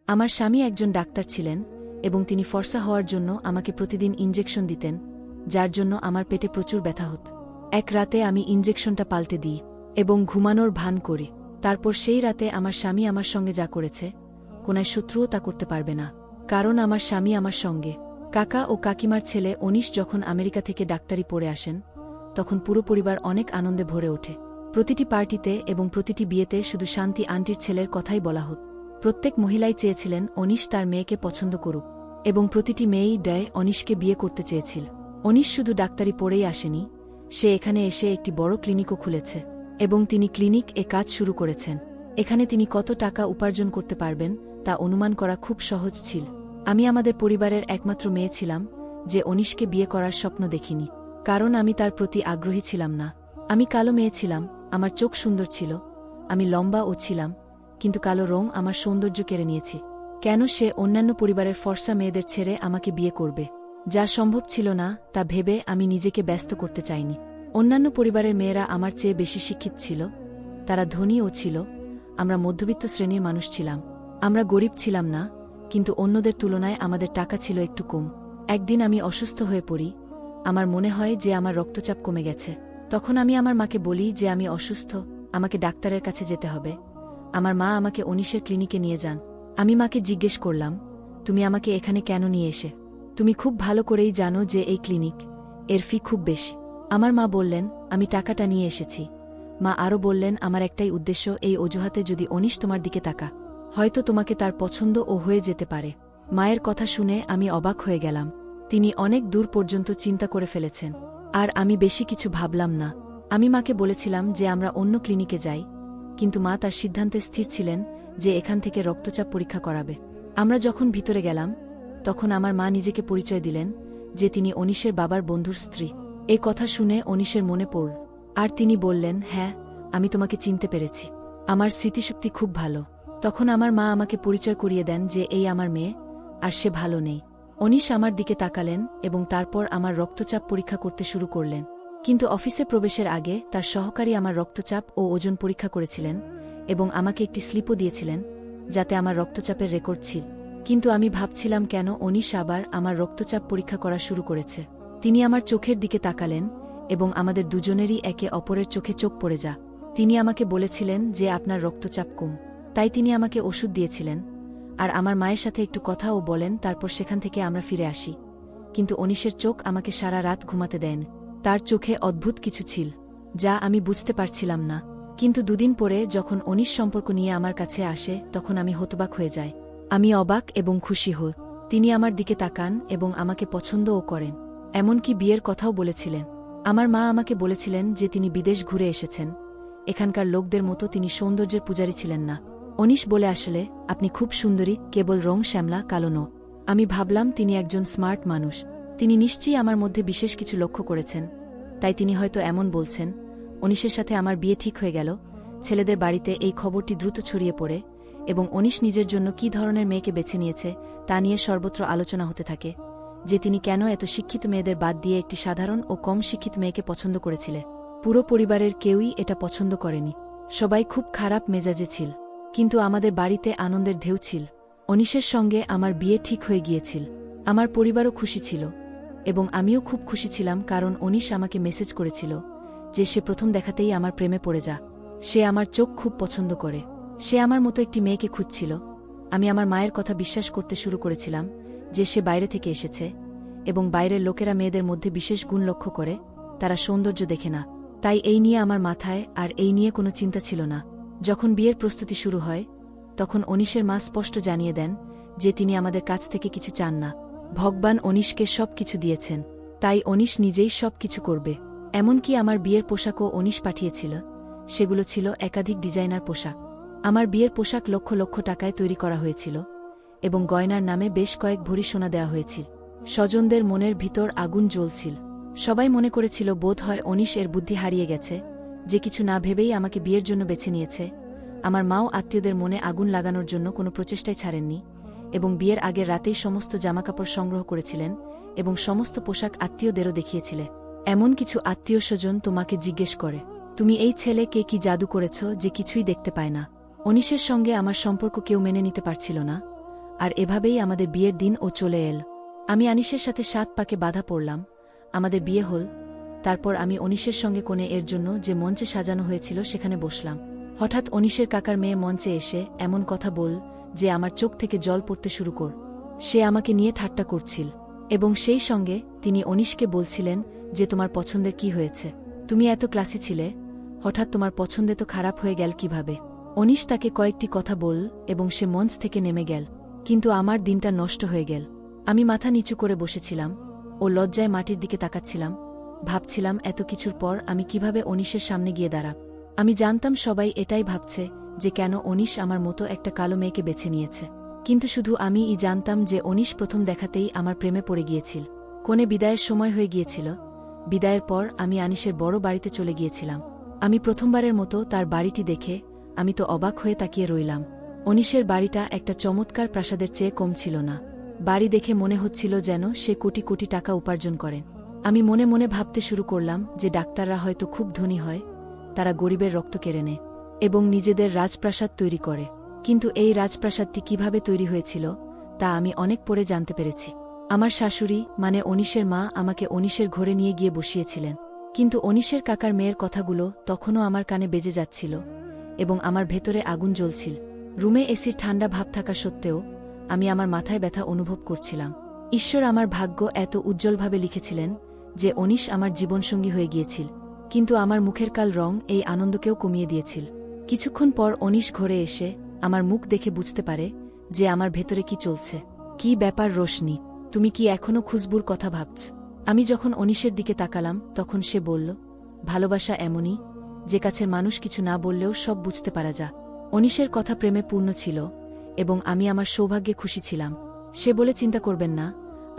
আমার স্বামী একজন ডাক্তার ছিলেন এবং তিনি ফর্সা হওয়ার জন্য আমাকে প্রতিদিন ইনজেকশন দিতেন, যার জন্য আমার পেটে প্রচুর ব্যথা হতো। এক রাতে আমি ইনজেকশনটা পাল্টে দিই এবং ঘুমানোর ভান করি। তারপর সেই রাতে আমার স্বামী আমার সঙ্গে যা করেছে, কোনায় শত্রুও তা করতে পারবে না, কারণ আমার স্বামী আমার সঙ্গে। কাকা ও কাকিমার ছেলে অনিশ যখন আমেরিকা থেকে ডাক্তারি পড়ে আসেন, তখন পুরো পরিবার অনেক আনন্দে ভরে ওঠে। প্রতিটি পার্টিতে এবং প্রতিটি বিয়েতে শুধু শান্তি আন্টির ছেলের কথাই বলা হত। প্রত্যেক মহিলাই চেয়েছিলেন অনিশ তার মেয়েকে পছন্দ করুক, এবং প্রতিটি মেয়েই অনিশকে বিয়ে করতে চেয়েছিল। অনিশ শুধু ডাক্তারি পড়েই আসেনি, সে এখানে এসে একটি বড় ক্লিনিকও খুলেছে, এবং তিনি ক্লিনিক কাজ শুরু করেছেন। এখানে তিনি কত টাকা উপার্জন করতে পারবেন তা অনুমান করা খুব সহজ ছিল। আমি আমাদের পরিবারের একমাত্র মেয়ে ছিলাম যে অনিশকে বিয়ে করার স্বপ্ন দেখিনি, কারণ আমি তার প্রতি আগ্রহী ছিলাম না। আমি কালো মেয়ে ছিলাম, আমার চোখ সুন্দর ছিল, আমি লম্বা ও ছিলাম, কিন্তু কালো রং আমার সৌন্দর্য কেড়ে নিয়েছি। কেন সে অন্যান্য পরিবারের ফর্সা মেয়েদের ছেড়ে আমাকে বিয়ে করবে? যা সম্ভব ছিল না তা ভেবে আমি নিজেকে ব্যস্ত করতে চাইনি। অন্যান্য পরিবারের মেয়েরা আমার চেয়ে বেশি শিক্ষিত ছিল, তারা ধনীও ছিল, আমরা মধ্যবিত্ত শ্রেণীর মানুষ ছিলাম। আমরা গরিব ছিলাম না, কিন্তু অন্যদের তুলনায় আমাদের টাকা ছিল একটু কম। একদিন আমি অসুস্থ হয়ে পড়ি, আমার মনে হয় যে আমার রক্তচাপ কমে গেছে। তখন আমি আমার মাকে বলি যে আমি অসুস্থ, আমাকে ডাক্তারের কাছে যেতে হবে। আমার মা আমাকে অনিশের ক্লিনিকে নিয়ে যান। আমি মাকে জিজ্ঞেস করলাম, তুমি আমাকে এখানে কেন নিয়ে এসে? তুমি খুব ভালো করেই জানো যে এই ক্লিনিক, এর ফি খুব বেশি। আমার মা বললেন, আমি টাকাটা নিয়ে এসেছি। মা আরও বললেন, আমার একটাই উদ্দেশ্য, এই অজুহাতে যদি অনিশ তোমার দিকে তাকা, হয়তো তোমাকে তার পছন্দ ও হয়ে যেতে পারে। মায়ের কথা শুনে আমি অবাক হয়ে গেলাম। তিনি অনেক দূর পর্যন্ত চিন্তা করে ফেলেছেন, আর আমি বেশি কিছু ভাবলাম না। আমি মাকে বলেছিলাম যে আমরা অন্য ক্লিনিকে যাই, কিন্তু মা তার সিদ্ধান্তে স্থির ছিলেন যে এখান থেকে রক্তচাপ পরীক্ষা করাবে। আমরা যখন ভিতরে গেলাম, তখন আমার মা নিজেকে পরিচয় দিলেন যে তিনি অনিশের বাবার বন্ধুর স্ত্রী। এই কথা শুনে অনিশের মনে পড়ল, আর তিনি বললেন, হ্যাঁ, আমি তোমাকে চিনতে পেরেছি, আমার স্মৃতিশক্তি খুব ভালো। তখন আমার মা আমাকে পরিচয় করিয়ে দেন যে এই আমার মেয়ে, আর সে ভালো নেই। অনিশ আমার দিকে তাকালেন এবং তারপর আমার রক্তচাপ পরীক্ষা করতে শুরু করলেন। কিন্তু অফিসে প্রবেশের আগে তার সহকারী আমার রক্তচাপ ও ওজন পরীক্ষা করেছিলেন এবং আমাকে একটি স্লিপও দিয়েছিলেন, যাতে আমার রক্তচাপের রেকর্ড ছিল। কিন্তু আমি ভাবছিলাম, কেন অনিশ আবার আমার রক্তচাপ পরীক্ষা করা শুরু করেছে? তিনি আমার চোখের দিকে তাকালেন এবং আমাদের দুজনেরই একে অপরের চোখে চোখ পড়ে যা। তিনি আমাকে বলেছিলেন যে আপনার রক্তচাপ কম, তাই তিনি আমাকে ওষুধ দিয়েছিলেন, আর আমার মায়ের সাথে একটু কথাও বলেন। তারপর সেখান থেকে আমরা ফিরে আসি, কিন্তু অনিশের চোখ আমাকে সারা রাত ঘুমাতে দেন। তার চোখে অদ্ভুত কিছু ছিল, যা আমি বুঝতে পারছিলাম না। কিন্তু দুদিন পরে যখন অনিশ সম্পর্ক নিয়ে আমার কাছে আসে, তখন আমি হতবাক হয়ে যাই। আমি অবাক এবং খুশি হই। তিনি আমার দিকে তাকান এবং আমাকে পছন্দও করেন, এমনকি বিয়ের কথাও বলেছিলেন। আমার মা আমাকে বলেছিলেন যে তিনি বিদেশ ঘুরে এসেছেন, এখানকার লোকদের মতো তিনি সৌন্দর্যের পূজারী ছিলেন না। অনিশ বলে, আসলে আপনি খুব সুন্দরী, কেবল রং শ্যামলা, কালো নও। আমি ভাবলাম তিনি একজন স্মার্ট মানুষ, তিনি নিশ্চয়ই আমার মধ্যে বিশেষ কিছু লক্ষ্য করেছেন, তাই তিনি হয়তো এমন বলছেন। অনিশের সাথে আমার বিয়ে ঠিক হয়ে গেল। ছেলেদের বাড়িতে এই খবরটি দ্রুত ছড়িয়ে পড়ে, এবং অনিশ নিজের জন্য কী ধরনের মেয়েকে বেছে নিয়েছে তা নিয়ে সর্বত্র আলোচনা হতে থাকে, যে তিনি কেন এত শিক্ষিত মেয়েদের বাদ দিয়ে একটি সাধারণ ও কম শিক্ষিত মেয়েকে পছন্দ করেছিলে। পুরো পরিবারের কেউই এটা পছন্দ করেনি, সবাই খুব খারাপ মেজাজে ছিল। কিন্তু আমাদের বাড়িতে আনন্দের ঢেউ ছিল। অনিশের সঙ্গে আমার বিয়ে ঠিক হয়ে গিয়েছিল। আমার পরিবারও খুশি ছিল, এবং আমিও খুব খুশি ছিলাম, কারণ অনিশ আমাকে মেসেজ করেছিল যে সে প্রথম দেখাতেই আমার প্রেমে পড়ে যা। সে আমার চোখ খুব পছন্দ করে, সে আমার মতো একটি মেয়েকে খুঁজছিল। আমি আমার মায়ের কথা বিশ্বাস করতে শুরু করেছিলাম যে সে বাইরে থেকে এসেছে, এবং বাইরের লোকেরা মেয়েদের মধ্যে বিশেষ গুণ লক্ষ্য করে, তারা সৌন্দর্য দেখে না। তাই এই নিয়ে আমার মাথায় আর এই নিয়ে কোনো চিন্তা ছিল না। যখন বিয়ের প্রস্তুতি শুরু হয়, তখন অনিশের মা স্পষ্ট জানিয়ে দেন যে তিনি আমাদের কাছ থেকে কিছু চান না। ভগবান অনিশকে সব কিছু দিয়েছেন, তাই অনিশ নিজেই সব কিছু করবে। এমনকি আমার বিয়ের পোশাকও অনিশ পাঠিয়েছিল। সেগুলো ছিল একাধিক ডিজাইনার পোশাক। আমার বিয়ের পোশাক লক্ষ লক্ষ টাকায় তৈরি করা হয়েছিল, এবং গয়নার নামে বেশ কয়েক ভরি সোনা দেওয়া হয়েছিল। স্বজনদের মনের ভিতর আগুন জ্বলছিল। সবাই মনে করেছিল বোধ হয় অনিশ এর বুদ্ধি হারিয়ে গেছে, যে কিছু না ভেবেই আমাকে বিয়ের জন্য বেছে নিয়েছে। আমার মাও আত্মীয়দের মনে আগুন লাগানোর জন্য কোনো প্রচেষ্টাই ছাড়েননি, এবং বিয়ের আগের রাতেই সমস্ত জামাকাপড় সংগ্রহ করেছিলেন এবং সমস্ত পোশাক আত্মীয়দেরও দেখিয়েছিলে। এমন কিছু আত্মীয় স্বজন তোমাকে জিজ্ঞেস করে, তুমি এই ছেলেকে কি জাদু করেছ যে কিছুই দেখতে পায় না? অনিশের সঙ্গে আমার সম্পর্ক কেউ মেনে নিতে পারছিল না, আর এভাবেই আমাদের বিয়ের দিন ও চলে এল। আমি আনিসের সাথে 7 পাকে বাধা পড়লাম, আমাদের বিয়ে হল। তারপর আমি অনিশের সঙ্গে কোণে এর জন্য যে মঞ্চে সাজানো হয়েছিল সেখানে বসলাম। হঠাৎ অনিশের কাকার মেয়ে মঞ্চে এসে এমন কথা বল যে আমার চোখ থেকে জল পড়তে শুরু কর। সে আমাকে নিয়ে ঠাট্টা করছিল এবং সেই সঙ্গে তিনি অনিশকে বলছিলেন যে তোমার পছন্দের কি হয়েছে, তুমি এত ক্লাসি ছিলে, হঠাৎ তোমার পছন্দে তো খারাপ হয়ে গেল কিভাবে। অনিশ তাকে কয়েকটি কথা বল এবং সে মঞ্চ থেকে নেমে গেল। কিন্তু আমার দিনটা নষ্ট হয়ে গেল। আমি মাথা নিচু করে বসেছিলাম ও লজ্জায় মাটির দিকে তাকাচ্ছিলাম। ভাবছিলাম এত কিছুর পর আমি কিভাবে অনিশের সামনে গিয়ে দাঁড়াব। আমি জানতাম সবাই এটাই ভাবছে যে কেন অনিশ আমার মতো একটা কালো মেয়েকে বেছে নিয়েছে, কিন্তু শুধু আমিই জানতাম যে অনিশ প্রথম দেখাতেই আমার প্রেমে পড়ে গিয়েছিল। কোণে বিদায়ের সময় হয়ে গিয়েছিল। বিদায়ের পর আমি আনিশের বড় বাড়িতে চলে গিয়েছিলাম। আমি প্রথমবারের মতো তার বাড়িটি দেখে আমি তো অবাক হয়ে তাকিয়ে রইলাম। অনিশের বাড়িটা একটা চমৎকার প্রাসাদের চেয়ে কম ছিল না। বাড়ি দেখে মনে হচ্ছিল যেন সে কোটি কোটি টাকা উপার্জন করেন। আমি মনে মনে ভাবতে শুরু করলাম যে ডাক্তাররা হয়তো খুব ধনী হয়, তারা গরিবের রক্ত কেড়ে নেয় এবং নিজেদের রাজপ্রাসাদ তৈরি করে। কিন্তু এই রাজপ্রাসাদটি কিভাবে তৈরি হয়েছিল তা আমি অনেক পরে জানতে পেরেছি। আমার শাশুড়ি মানে অনিশের মা আমাকে অনিশের ঘরে নিয়ে গিয়ে বসিয়েছিলেন, কিন্তু অনিশের কাকার মেয়ের কথাগুলো তখনও আমার কানে বেজে যাচ্ছিল এবং আমার ভেতরে আগুন জ্বলছিল। রুমে এসির ঠান্ডা ভাব থাকা সত্ত্বেও আমি আমার মাথায় ব্যথা অনুভব করছিলাম। ঈশ্বর আমার ভাগ্য এত উজ্জ্বলভাবে লিখেছিলেন যে অনিশ আমার জীবনসঙ্গী হয়ে গিয়েছিল, কিন্তু আমার মুখের কাল রং এই আনন্দকেও কমিয়ে দিয়েছিল। কিছুক্ষণ পর অনিশ ঘরে এসে আমার মুখ দেখে বুঝতে পারে যে আমার ভেতরে কি চলছে। কি ব্যাপার রোশনি, তুমি কি এখনও খুশবুর কথা ভাবছ? আমি যখন অনিশের দিকে তাকালাম তখন সে বলল, ভালোবাসা এমনই যে কাছের মানুষ কিছু না বললেও সব বুঝতে পারা যা। অনিশের কথা প্রেমে পূর্ণ ছিল এবং আমি আমার সৌভাগ্যে খুশি ছিলাম। সে বলে, চিন্তা করবেন না,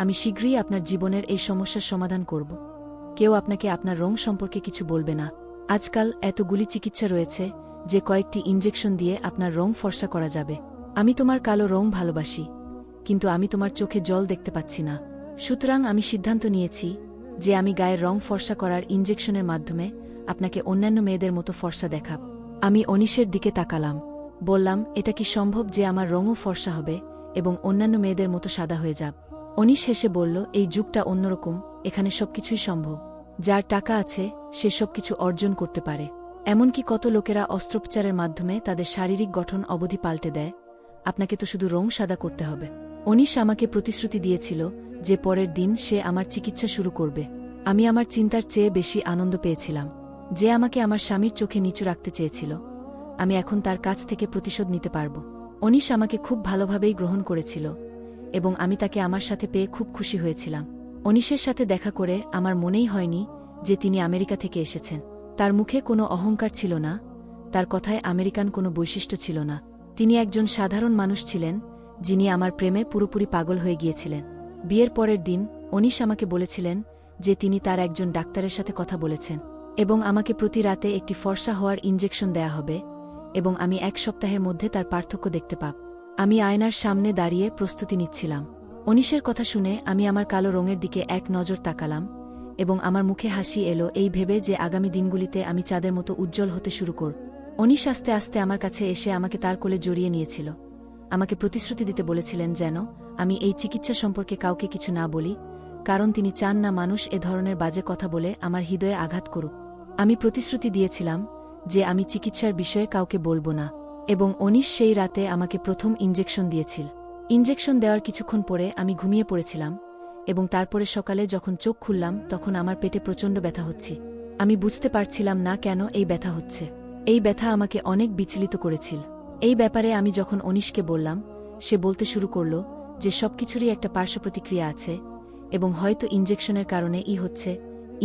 আমি শীঘ্রই আপনার জীবনের এই সমস্যার সমাধান করব। কেউ আপনাকে আপনার রং সম্পর্কে কিছু বলবে না। আজকাল এতগুলি চিকিৎসা রয়েছে যে কয়েকটি ইনজেকশন দিয়ে আপনার রং ফর্সা করা যাবে। আমি তোমার কালো রং ভালোবাসি, কিন্তু আমি তোমার চোখে জল দেখতে পাচ্ছি না। সুতরাং আমি সিদ্ধান্ত নিয়েছি যে আমি গায়ের রং ফর্সা করার ইনজেকশনের মাধ্যমে আপনাকে অন্যান্য মেয়েদের মতো ফর্সা দেখাব। আমি অনিশের দিকে তাকালাম, বললাম, এটা কি সম্ভব যে আমার রঙও ফর্সা হবে এবং অন্যান্য মেয়েদের মতো সাদা হয়ে যাব? অনিশ হেসে বলল, এই যুগটা অন্যরকম, এখানে সবকিছুই সম্ভব। যার টাকা আছে সে সবকিছু অর্জন করতে পারে। এমনকি কত লোকেরা অস্ত্রোপচারের মাধ্যমে তাদের শারীরিক গঠন অবধি পাল্টে দেয়। আপনাকে তো শুধু রং সাদা করতে হবে। অনিশ আমাকে প্রতিশ্রুতি দিয়েছিল যে পরের দিন সে আমার চিকিৎসা শুরু করবে। আমি আমার চিন্তার চেয়ে বেশি আনন্দ পেয়েছিলাম। যে আমাকে আমার স্বামীর চোখে নিচু রাখতে চেয়েছিল, আমি এখন তার কাছ থেকে প্রতিশোধ নিতে পারব। অনিশ আমাকে খুব ভালোভাবেই গ্রহণ করেছিল এবং আমি তাকে আমার সাথে পেয়ে খুব খুশি হয়েছিলাম। অনিশের সাথে দেখা করে আমার মনেই হয়নি যে তিনি আমেরিকা থেকে এসেছেন। তার মুখে কোনো অহংকার ছিল না, তার কথায় আমেরিকান কোনো বৈশিষ্ট্য ছিল না। তিনি একজন সাধারণ মানুষ ছিলেন যিনি আমার প্রেমে পুরোপুরি পাগল হয়ে গিয়েছিলেন। বিয়ের পরের দিন অনিশ আমাকে বলেছিলেন যে তিনি তার একজন ডাক্তারের সাথে কথা বলেছেন এবং আমাকে প্রতি রাতে একটি ফর্সা হওয়ার ইনজেকশন দেয়া হবে এবং আমি 1 সপ্তাহের মধ্যে তার পার্থক্য দেখতে পাব। আমি আয়নার সামনে দাঁড়িয়ে প্রস্তুতি নিচ্ছিলাম। অনিশের কথা শুনে আমি আমার কালো রঙের দিকে এক নজর তাকালাম এবং আমার মুখে হাসি এলো এই ভেবে যে আগামী দিনগুলিতে আমি চাঁদের মতো উজ্জ্বল হতে শুরু করব। অনিশ আস্তে আস্তে আমার কাছে এসে আমাকে তার কোলে জড়িয়ে নিয়েছিল। আমাকে প্রতিশ্রুতি দিতে বলেছিলেন যেন আমি এই চিকিৎসা সম্পর্কে কাউকে কিছু না বলি, কারণ তিনি চান না মানুষ এ ধরনের বাজে কথা বলে আমার হৃদয়ে আঘাত করুক। আমি প্রতিশ্রুতি দিয়েছিলাম যে আমি চিকিৎসার বিষয়ে কাউকে বলবো না এবং অনিশ সেই রাতে আমাকে প্রথম ইনজেকশন দিয়েছিল। ইনজেকশন দেওয়ার কিছুক্ষণ পরে আমি ঘুমিয়ে পড়েছিলাম এবং তারপরে সকালে যখন চোখ খুললাম তখন আমার পেটে প্রচণ্ড ব্যথা হচ্ছে। আমি বুঝতে পারছিলাম না কেন এই ব্যথা হচ্ছে। এই ব্যথা আমাকে অনেক বিচলিত করেছিল। এই ব্যাপারে আমি যখন অনিশকে বললাম, সে বলতে শুরু করল যে সবকিছুরই একটা পার্শ্বপ্রতিক্রিয়া আছে এবং হয়তো ইনজেকশনের কারণে হচ্ছে,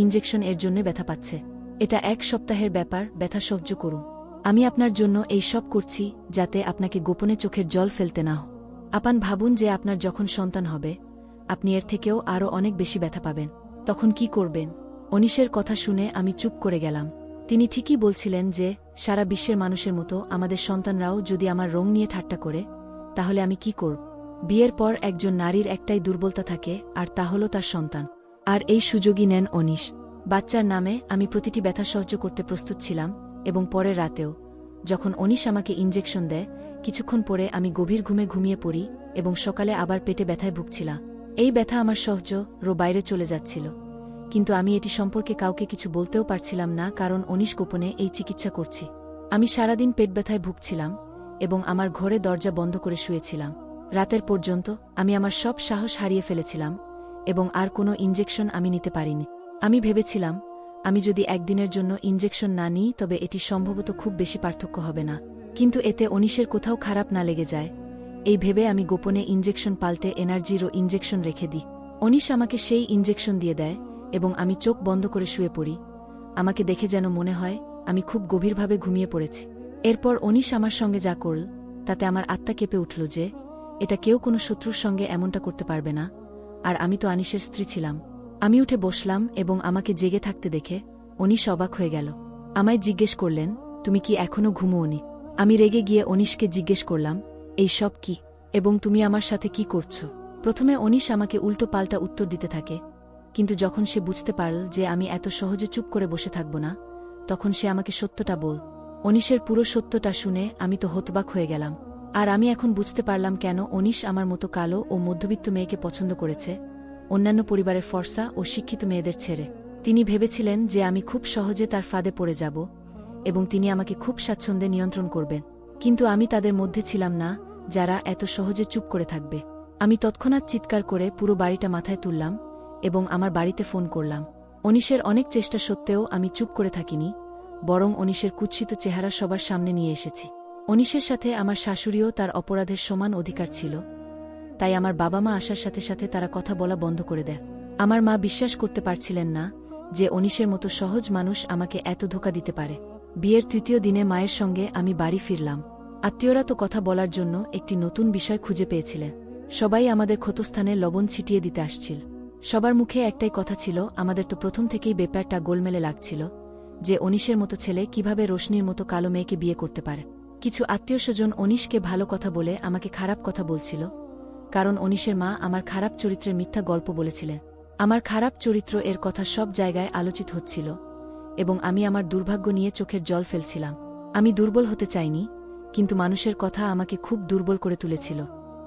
ইনজেকশন এর জন্য ব্যথা পাচ্ছে। এটা 1 সপ্তাহের ব্যাপার, ব্যথা সহ্য করুন। আমি আপনার জন্য এই সব করছি যাতে আপনাকে গোপনে চোখের জল ফেলতে না হয়। আপনি ভাবুন যে আপনার যখন সন্তান হবে আপনি এর থেকেও আরও অনেক বেশি ব্যথা পাবেন, তখন কি করবেন? অনিশের কথা শুনে আমি চুপ করে গেলাম। তিনি ঠিকই বলছিলেন যে সারা বিশ্বের মানুষের মতো আমাদের সন্তানরাও যদি আমার রং নিয়ে ঠাট্টা করে, তাহলে আমি কি করব? বিয়ের পর একজন নারীর একটাই দুর্বলতা থাকে, আর তা হল তার সন্তান। আর এই সুযোগই নেন অনিশ। বাচ্চার নামে আমি প্রতিটি ব্যথা সহ্য করতে প্রস্তুত ছিলাম এবং পরের রাতেও যখন অনিশ আমাকে ইনজেকশন দেয় কিছুক্ষণ পরে আমি গভীর ঘুমে ঘুমিয়ে পড়ি এবং সকালে আবার পেটে ব্যথায় ভুগছিলাম। এই ব্যথা আমার বাইরে চলে যাচ্ছিল, কিন্তু আমি এটি সম্পর্কে কাউকে কিছু বলতেও পারছিলাম না, কারণ অনিশ গোপনে এই চিকিৎসা করছি। আমি সারাদিন পেট ব্যথায় ভুগছিলাম এবং আমার ঘরে দরজা বন্ধ করে শুয়েছিলাম। রাতের পর্যন্ত আমি আমার সব সাহস হারিয়ে ফেলেছিলাম এবং আর কোনো ইনজেকশন আমি নিতে পারিনি। আমি ভেবেছিলাম, আমি যদি একদিনের জন্য ইনজেকশন না নিই তবে এটি সম্ভবত খুব বেশি পার্থক্য হবে না, কিন্তু এতে অনিশের কোথাও খারাপ না লেগে যায়, এই ভেবে আমি গোপনে ইনজেকশন পাল্টে এনার্জিরও ইনজেকশন রেখে দিই। অনিশ আমাকে সেই ইনজেকশন দিয়ে দেয় এবং আমি চোখ বন্ধ করে শুয়ে পড়ি। আমাকে দেখে যেন মনে হয় আমি খুব গভীরভাবে ঘুমিয়ে পড়েছি। এরপর অনিশ আমার সঙ্গে যা করল তাতে আমার আত্মা কেঁপে উঠল যে এটা কেউ কোনো শত্রুর সঙ্গে এমনটা করতে পারবে না, আর আমি তো আনিশের স্ত্রী ছিলাম। আমি উঠে বসলাম এবং আমাকে জেগে থাকতে দেখে অনিশ অবাক হয়ে গেল। আমায় জিজ্ঞেস করলেন, তুমি কি এখনও ঘুমোওনি? আমি রেগে গিয়ে অনিশকে জিজ্ঞেস করলাম, এই সব কি এবং তুমি আমার সাথে কি করছো? প্রথমে অনিশ আমাকে উল্টো পাল্টা উত্তর দিতে থাকে, কিন্তু যখন সে বুঝতে পারল যে আমি এত সহজে চুপ করে বসে থাকব না, তখন সে আমাকে সত্যটা বল। অনিশের পুরো সত্যটা শুনে আমি তো হতবাক হয়ে গেলাম। আর আমি এখন বুঝতে পারলাম কেন অনিশ আমার মতো কালো ও মধ্যবিত্ত মেয়েকে পছন্দ করেছে, অন্যান্য পরিবারের ফর্সা ও শিক্ষিত মেয়েদের ছেড়ে। তিনি ভেবেছিলেন যে আমি খুব সহজে তার ফাঁদে পড়ে যাব এবং তিনি আমাকে খুব স্বাচ্ছন্দ্যে নিয়ন্ত্রণ করবেন, কিন্তু আমি তাদের মধ্যে ছিলাম না যারা এত সহজে চুপ করে থাকবে। আমি তৎক্ষণাৎ চিৎকার করে পুরো বাড়িটা মাথায় তুললাম এবং আমার বাড়িতে ফোন করলাম। অনিশের অনেক চেষ্টা সত্ত্বেও আমি চুপ করে থাকিনি, বরং অনিশের কুৎসিত চেহারা সবার সামনে নিয়ে এসেছি। অনিশের সাথে আমার শাশুড়িও তার অপরাধের সমান অধিকার ছিল, তাই আমার বাবা মা আসার সাথে সাথে তারা কথা বলা বন্ধ করে দেয়। আমার মা বিশ্বাস করতে পারছিলেন না যে অনিশের মতো সহজ মানুষ আমাকে এত ধোঁকা দিতে পারে। বিয়ের তৃতীয় দিনে মায়ের সঙ্গে আমি বাড়ি ফিরলাম। আত্মীয়রা তো কথা বলার জন্য একটি নতুন বিষয় খুঁজে পেয়েছিলেন। সবাই আমাদের ক্ষতস্থানে লবণ ছিটিয়ে দিতে আসছিল। সবার মুখে একটাই কথা ছিল, আমাদের তো প্রথম থেকেই ব্যাপারটা গোলমেলে লাগছিল যে অনিশের মতো ছেলে কিভাবে রোশনির মতো কালো মেয়েকে বিয়ে করতে পারে। কিছু আত্মীয়স্বজন অনিশকে ভালো কথা বলে আমাকে খারাপ কথা বলছিল, কারণ অনিশের মা আমার খারাপ চরিত্রের মিথ্যা গল্প বলেছিলেন। আমার খারাপ চরিত্র এর কথা সব জায়গায় আলোচিত হচ্ছিল এবং আমি আমার দুর্ভাগ্য নিয়ে চোখের জল ফেলছিলাম। আমি দুর্বল হতে চাইনি, কিন্তু মানুষের কথা আমাকে খুব দুর্বল করে তুলেছিল।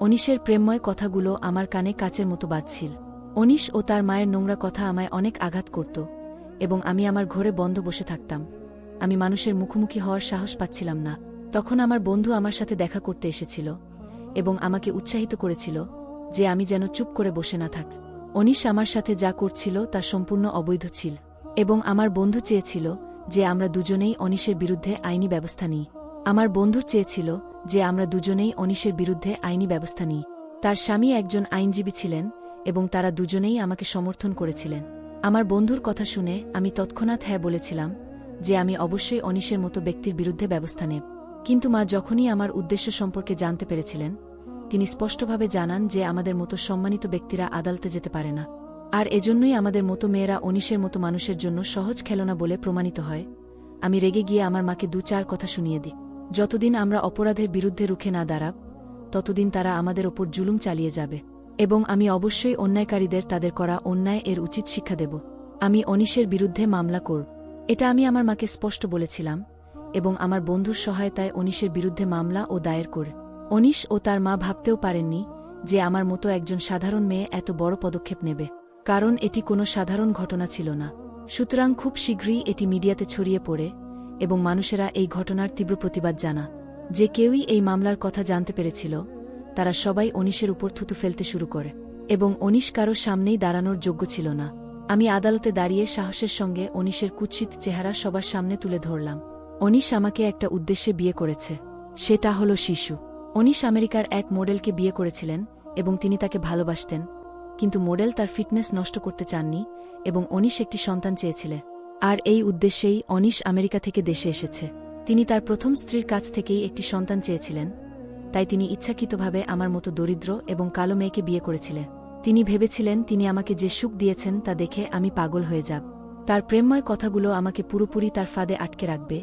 অনিশের প্রেমময় কথাগুলো আমার কানে কাচের মতো বাজছিল। অনিশ ও তার মায়ের নোংরা কথা আমায় অনেক আঘাত করত এবং আমি আমার ঘরে বন্ধ বসে থাকতাম। আমি মানুষের মুখোমুখি হওয়ার সাহস পাচ্ছিলাম না। তখন আমার বন্ধু আমার সাথে দেখা করতে এসেছিল এবং আমাকে উৎসাহিত করেছিল যে আমি যেন চুপ করে বসে না থাক। অনিশ আমার সাথে যা করছিল তা সম্পূর্ণ অবৈধ ছিল এবং আমার বন্ধু চেয়েছিল যে আমরা দুজনেই অনিশের বিরুদ্ধে আইনি ব্যবস্থা নিই। আমার বন্ধুর চেয়েছিল যে আমরা দুজনেই অনিশের বিরুদ্ধে আইনি ব্যবস্থা নিই। তার স্বামী একজন আইনজীবী ছিলেন এবং তারা দুজনেই আমাকে সমর্থন করেছিলেন। আমার বন্ধুর কথা শুনে আমি তৎক্ষণাৎ হ্যাঁ বলেছিলাম যে আমি অবশ্যই অনিশের মতো ব্যক্তির বিরুদ্ধে ব্যবস্থা নেব। কিন্তু মা যখনই আমার উদ্দেশ্য সম্পর্কে জানতে পেরেছিলেন, তিনি স্পষ্টভাবে জানান যে আমাদের মতো সম্মানিত ব্যক্তিরা আদালতে যেতে পারে না, আর এজন্যই আমাদের মতো মেয়েরা অনিশের মতো মানুষের জন্য সহজ খেলনা বলে প্রমাণিত হয়। আমি রেগে গিয়ে আমার মাকে 2-4 কথা শুনিয়ে দিই। যতদিন আমরা অপরাধের বিরুদ্ধে রুখে না দাঁড়াব, ততদিন তারা আমাদের ওপর জুলুম চালিয়ে যাবে এবং আমি অবশ্যই অন্যায়কারীদের তাদের করা অন্যায় এর উচিত শিক্ষা দেব। আমি অনিশের বিরুদ্ধে মামলা করব, এটা আমি আমার মাকে স্পষ্ট বলেছিলাম এবং আমার বন্ধুর সহায়তায় অনিশের বিরুদ্ধে মামলা ও দায়ের করে। অনিশ ও তার মা ভাবতেও পারেননি যে আমার মতো একজন সাধারণ মেয়ে এত বড় পদক্ষেপ নেবে, কারণ এটি কোনো সাধারণ ঘটনা ছিল না। সুতরাং খুব শীঘ্রই এটি মিডিয়াতে ছড়িয়ে পড়ে এবং মানুষেরা এই ঘটনার তীব্র প্রতিবাদ জানা। যে কেউই এই মামলার কথা জানতে পেরেছিল তারা সবাই অনিশের উপর থুতু ফেলতে শুরু করে এবং অনিশ কারো সামনেই দাঁড়ানোর যোগ্য ছিল না। আমি আদালতে দাঁড়িয়ে সাহসের সঙ্গে অনিশের কুৎসিত চেহারা সবার সামনে তুলে ধরলাম। অনিশ আমাকে একটা উদ্দেশ্যে বিয়ে করেছে, সেটা হলো শিশু। অনিশ আমেরিকার এক মডেলকে বিয়ে করেছিলেন এবং তিনি তাকে ভালোবাসতেন, কিন্তু মডেল তার ফিটনেস নষ্ট করতে চাননি এবং অনিশ একটি সন্তান চেয়েছিলেন। আর এই উদ্দেশ্যেই অনিশ আমেরিকা থেকে দেশে এসেছে। তিনি তার প্রথম স্ত্রীর কাছ থেকেই একটি সন্তান চেয়েছিলেন, তাই তিনি ইচ্ছাকৃতভাবে আমার মতো দরিদ্র এবং কালো মেয়েকে বিয়ে করেছিলেন। তিনি ভেবেছিলেন তিনি আমাকে যে সুখ দিয়েছেন তা দেখে আমি পাগল হয়ে যাব। তার প্রেমময় কথাগুলো আমাকে পুরোপুরি তার ফাঁদে আটকে রাখবে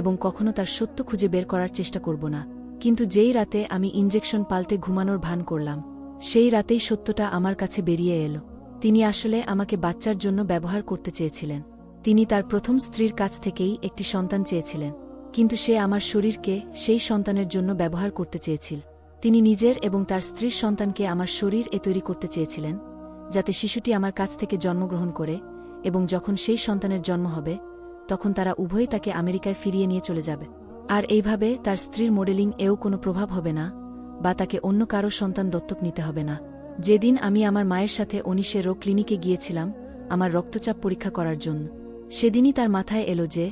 এবং কখনো তার সত্য খুঁজে বের করার চেষ্টা করব না। কিন্তু যেই রাতে আমি ইনজেকশন পাল্টে ঘুমানোর ভান করলাম, সেই রাতেই সত্যটা আমার কাছে বেরিয়ে এলো। তিনি আসলে আমাকে বাচ্চার জন্য ব্যবহার করতে চেয়েছিলেন। তিনি তার প্রথম স্ত্রীর কাছ থেকেই একটি সন্তান চেয়েছিলেন। কিন্তু সে আমার শরীরকে সেই সন্তানের জন্য ব্যবহার করতে চেয়েছিল। তিনি নিজের এবং তার স্ত্রীর সন্তানকে আমার শরীর তৈরি করতে চেয়েছিলেন, যাতে শিশুটি আমার কাছ থেকে জন্মগ্রহণ করে, এবং যখন সেই সন্তানের জন্ম হবে তখন তারা উভয়ই তাকে আমেরিকায় ফিরিয়ে নিয়ে চলে যাবে। আর এইভাবে তার স্ত্রীর মডেলিং কোনো প্রভাব হবে না, বা তাকে অন্য কারো সন্তান দত্তক নিতে হবে না। যেদিন আমি আমার মায়ের সাথে অনিশের রোগ ক্লিনিকে গিয়েছিলাম আমার রক্তচাপ পরীক্ষা করার জন্য, সেদিনই তার মাথায় এলো যে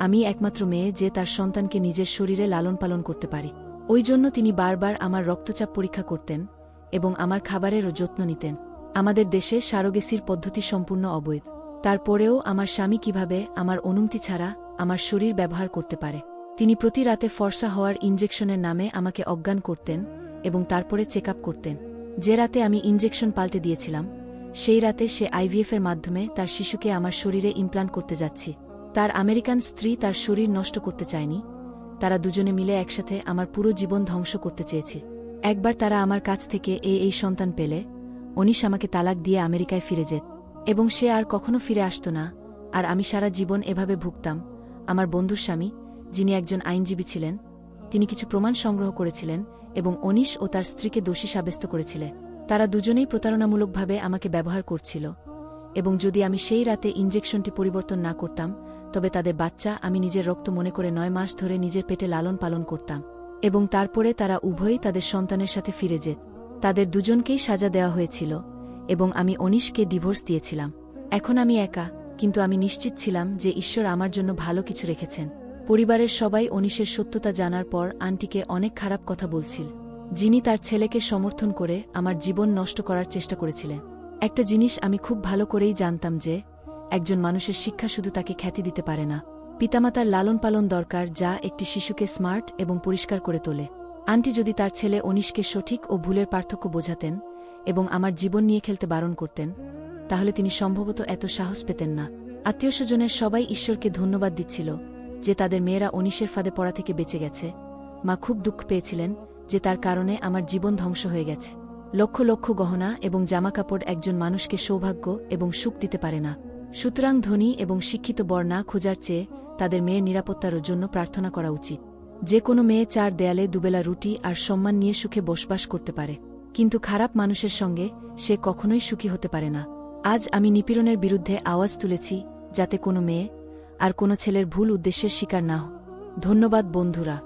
আমি একমাত্র মেয়ে যে তার সন্তানকে নিজের শরীরে লালন পালন করতে পারি। ওই জন্য তিনি বারবার আমার রক্তচাপ পরীক্ষা করতেন এবং আমার খাবারেরও যত্ন নিতেন। আমাদের দেশে সারোগেসির পদ্ধতি সম্পূর্ণ অবৈধ। তারপরেও আমার স্বামী কিভাবে আমার অনুমতি ছাড়া আমার শরীর ব্যবহার করতে পারে? তিনি প্রতি রাতে ফর্সা হওয়ার ইনজেকশনের নামে আমাকে অজ্ঞান করতেন এবং তারপরে চেক আপ করতেন। যে রাতে আমি ইনজেকশন পাল্টে দিয়েছিলাম, সেই রাতে সে আইভিএফের মাধ্যমে তার শিশুকে আমার শরীরে ইমপ্লান্ট করতে যাচ্ছি। তার আমেরিকান স্ত্রী তার শরীর নষ্ট করতে চায়নি। তারা দুজনে মিলে একসাথে আমার পুরো জীবন ধ্বংস করতে চেয়েছে। একবার তারা আমার কাছ থেকে এই সন্তান পেলে অনিশ আমাকে তালাক দিয়ে আমেরিকায় ফিরে যেত এবং সে আর কখনো ফিরে আসত না। আর আমি সারা জীবন এভাবে ভুগতাম। আমার বন্ধুর স্বামী, যিনি একজন আইনজীবী ছিলেন, তিনি কিছু প্রমাণ সংগ্রহ করেছিলেন এবং অনিশ ও তার স্ত্রীকে দোষী সাব্যস্ত করেছিলেন। তারা দুজনেই প্রতারণামূলকভাবে আমাকে ব্যবহার করছিল, এবং যদি আমি সেই রাতে ইনজেকশনটি পরিবর্তন না করতাম তবে তাদের বাচ্চা আমি নিজের রক্ত মনে করে 9 মাস ধরে নিজের পেটে লালন পালন করতাম, এবং তারপরে তারা উভয়ই তাদের সন্তানের সাথে ফিরে যেত। তাদের দুজনকেই সাজা দেওয়া হয়েছিল এবং আমি অনিশকে ডিভোর্স দিয়েছিলাম। এখন আমি একা, কিন্তু আমি নিশ্চিত ছিলাম যে ঈশ্বর আমার জন্য ভালো কিছু রেখেছেন। পরিবারের সবাই অনিশের সত্যতা জানার পর আন্টিকে অনেক খারাপ কথা বলছিল, যিনি তার ছেলেকে সমর্থন করে আমার জীবন নষ্ট করার চেষ্টা করেছিলেন। একটা জিনিস আমি খুব ভালো করেই জানতাম যে একজন মানুষের শিক্ষা শুধু তাকে খ্যাতি দিতে পারে না, পিতামাতার লালন পালন দরকার যা একটি শিশুকে স্মার্ট এবং পরিষ্কার করে তোলে। আন্টি যদি তার ছেলে অনিশকে সঠিক ও ভুলের পার্থক্য বোঝাতেন এবং আমার জীবন নিয়ে খেলতে বারণ করতেন, তাহলে তিনি সম্ভবত এত সাহস পেতেন না। আত্মীয়স্বজনের সবাই ঈশ্বরকে ধন্যবাদ দিচ্ছিল যে তাদের মেয়েরা অনিশের ফাঁদে পড়া থেকে বেঁচে গেছে। মা খুব দুঃখ পেয়েছিলেন যে তার কারণে আমার জীবন ধ্বংস হয়ে গেছে। লক্ষ লক্ষ গহনা এবং জামাকাপড় একজন মানুষকে সৌভাগ্য এবং সুখ দিতে পারে না। সুতরাং ধনী এবং শিক্ষিত বর না খোঁজার চেয়ে তাদের মেয়ের নিরাপত্তার জন্য প্রার্থনা করা উচিত। যে কোনো মেয়ে 4 দেয়ালে দুবেলা রুটি আর সম্মান নিয়ে সুখে বসবাস করতে পারে, কিন্তু খারাপ মানুষের সঙ্গে সে কখনোই সুখী হতে পারে না। আজ আমি নিপীড়নের বিরুদ্ধে আওয়াজ তুলেছি, যাতে কোনো মেয়ে আর কোনো ছেলের ভুল উদ্দেশ্যের শিকার না হয়। ধন্যবাদ বন্ধুরা।